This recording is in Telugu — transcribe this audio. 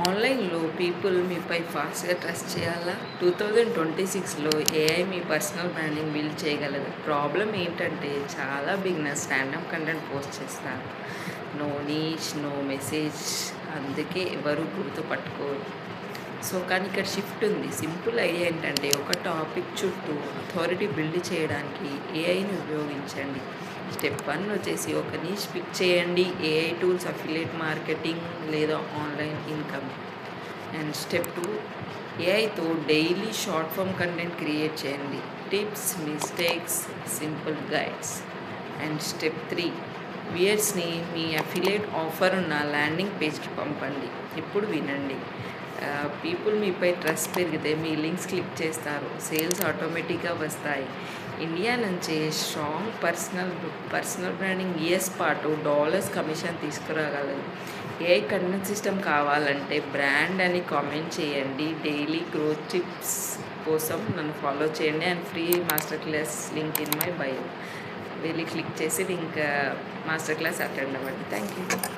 ఆన్లైన్లో పీపుల్ మీపై ఫాస్ట్గా ట్రస్ట్ చేయాలా? 2026లో ఏఐ మీ పర్సనల్ బ్రాండింగ్ బిల్డ్ చేయగలదు. ప్రాబ్లం ఏంటంటే చాలా బిగినర్స్ స్టాండప్ కంటెంట్ పోస్ట్ చేస్తారు. నో నీష్, నో మెసేజ్, అందుకే ఎవరు గుర్తుపట్టుకోరు. కానీ ఇక్కడ షిఫ్ట్ ఉంది. సింపుల్ ఐడియా ఏంటంటే ఒక టాపిక్ చుట్టూ అథారిటీ బిల్డ్ చేయడానికి ఏఐని ఉపయోగించండి. స్టెప్ 1 వచ్చేసి ఒక నీష్ పిక్ చేయండి. ఏఐ టూల్స్, అఫిలియేట్ మార్కెటింగ్ లేదా ఆన్లైన్ ఇన్కమ్. అండ్ స్టెప్ 2 ఏఐతో daily short form content create చేయండి. Tips, mistakes, simple guides. And step 3 వ్యూయర్స్ని మీ అఫిలియేట్ ఆఫర్ ఉన్న ల్యాండింగ్ పేజ్కి పంపండి. ఇప్పుడు వినండి. పీపుల్ మీపై ట్రస్ట్ పెరిగితే మీ లింక్స్ క్లిక్ చేస్తారు. సేల్స్ ఆటోమేటిక్గా వస్తాయి. ఇండియా నుంచి స్ట్రాంగ్ పర్సనల్ బ్రాండింగ్ ఇయర్స్ పాటు డాలర్స్ కమిషన్ తీసుకురాగలదు. ఏ కంటెంట్ సిస్టమ్ కావాలంటే బ్రాండ్ అని కామెంట్ చేయండి. డైలీ గ్రోత్ టిప్స్ కోసం నన్ను ఫాలో చేయండి. And free master class link in my bio వెళ్ళి క్లిక్ చేసి లింక్ మాస్టర్ క్లాస్ అటెండ్ అవ్వండి. Thank you.